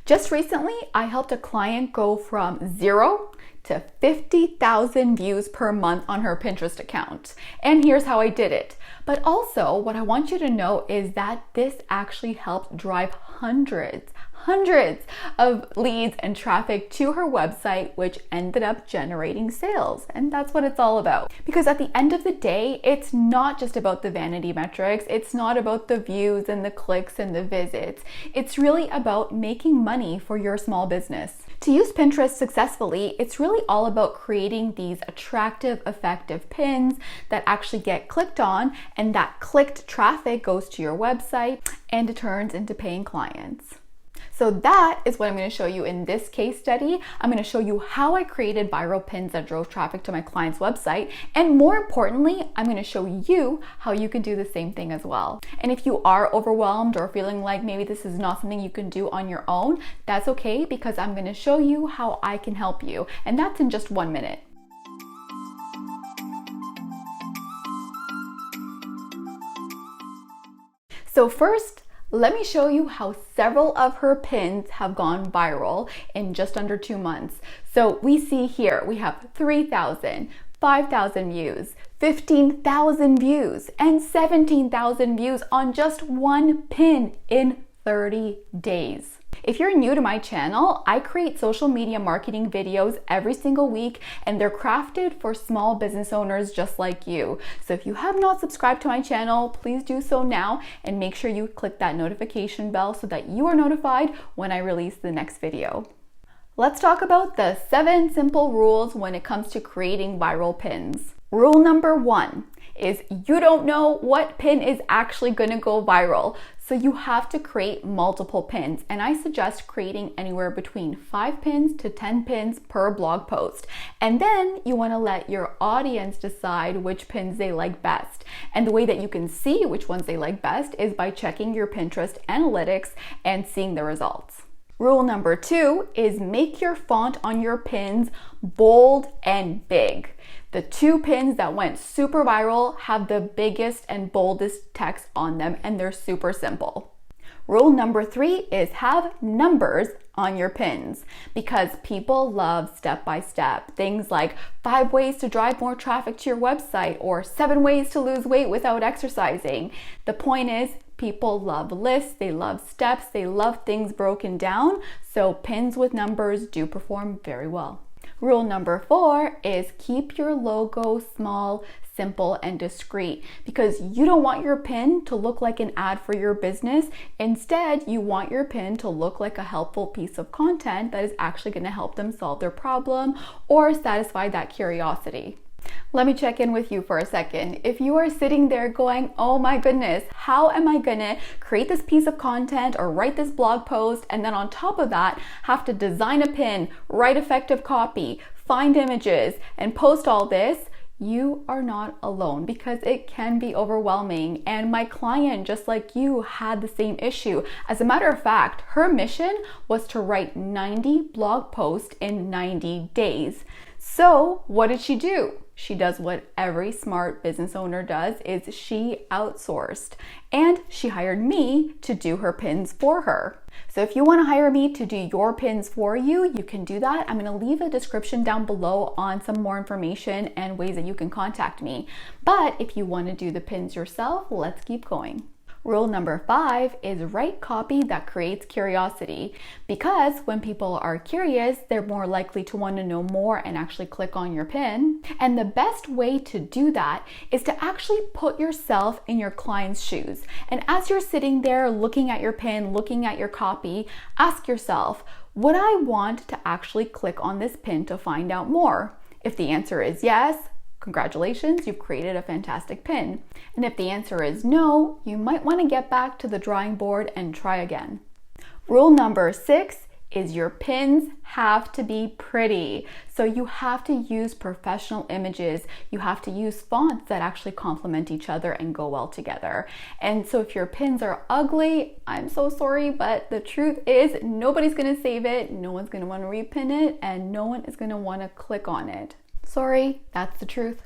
Just recently, I helped a client go from 0 to 50,000 views per month on her Pinterest account. And here's how I did it. But also, what I want you to know is that this actually helped drive hundreds of leads and traffic to her website, which ended up generating sales. And that's what it's all about. Because at the end of the day, it's not just about the vanity metrics. It's not about the views and the clicks and the visits. It's really about making money for your small business. To use Pinterest successfully, it's really all about creating these attractive, effective pins that actually get clicked on, and that clicked traffic goes to your website and it turns into paying clients. So that is what I'm going to show you in this case study. I'm going to show you how I created viral pins that drove traffic to my client's website. And more importantly, I'm going to show you how you can do the same thing as well. And if you are overwhelmed or feeling like maybe this is not something you can do on your own, that's okay, because I'm going to show you how I can help you. And that's in just 1 minute. So first, let me show you how several of her pins have gone viral in just under 2 months. So we see here, we have 3,000, 5,000 views, 15,000 views, and 17,000 views on just one pin in 30 days. If you're new to my channel, I create social media marketing videos every single week, and they're crafted for small business owners just like you. So if you have not subscribed to my channel, please do so now, and make sure you click that notification bell so that you are notified when I release the next video. Let's talk about the 7 simple rules when it comes to creating viral pins. Rule number 1 is you don't know what pin is actually going to go viral. So you have to create multiple pins, and I suggest creating anywhere between 5 pins to 10 pins per blog post. And then you want to let your audience decide which pins they like best. And the way that you can see which ones they like best is by checking your Pinterest analytics and seeing the results. Rule number 2 is make your font on your pins bold and big. The 2 pins that went super viral have the biggest and boldest text on them, and they're super simple. Rule number 3 is have numbers on your pins, because people love step-by-step. Things like 5 ways to drive more traffic to your website or 7 ways to lose weight without exercising. The point is, people love lists, they love steps, they love things broken down, so pins with numbers do perform very well. Rule number 4 is keep your logo small, simple, and discreet, because you don't want your pin to look like an ad for your business. Instead, you want your pin to look like a helpful piece of content that is actually going to help them solve their problem or satisfy that curiosity. Let me check in with you for a second. If you are sitting there going, oh my goodness, how am I gonna create this piece of content or write this blog post, and then on top of that, have to design a pin, write effective copy, find images, and post all this, you are not alone, because it can be overwhelming. And my client, just like you, had the same issue. As a matter of fact, her mission was to write 90 blog posts in 90 days. So what did she do? She does what every smart business owner does, is she outsourced, and she hired me to do her pins for her. So if you want to hire me to do your pins for you, you can do that. I'm going to leave a description down below on some more information and ways that you can contact me. But if you want to do the pins yourself, let's keep going. Rule number 5 is write copy that creates curiosity, because when people are curious, they're more likely to want to know more and actually click on your pin. And the best way to do that is to actually put yourself in your client's shoes. And as you're sitting there looking at your pin, looking at your copy, ask yourself, would I want to actually click on this pin to find out more? If the answer is yes, congratulations, you've created a fantastic pin. And if the answer is no, you might want to get back to the drawing board and try again. Rule number 6 is your pins have to be pretty. So you have to use professional images. You have to use fonts that actually complement each other and go well together. And so if your pins are ugly, I'm so sorry, but the truth is nobody's going to save it, no one's going to want to repin it, and no one is going to want to click on it. Sorry, that's the truth.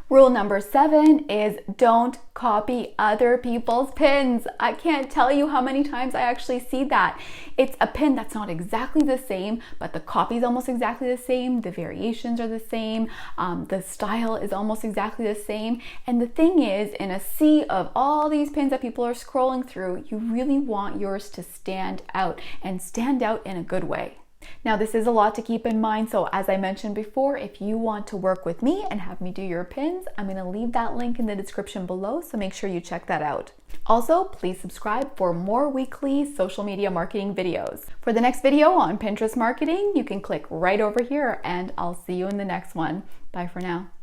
Rule number 7 is don't copy other people's pins. I can't tell you how many times I actually see that. It's a pin that's not exactly the same, but the copy is almost exactly the same. The variations are the same. The style is almost exactly the same. And the thing is, in a sea of all these pins that people are scrolling through, you really want yours to stand out and stand out in a good way. Now, this is a lot to keep in mind, so as I mentioned before, if you want to work with me and have me do your pins, I'm going to leave that link in the description below, so make sure you check that out. Also, please subscribe for more weekly social media marketing videos. For the next video on Pinterest marketing, you can click right over here, and I'll see you in the next one. Bye for now.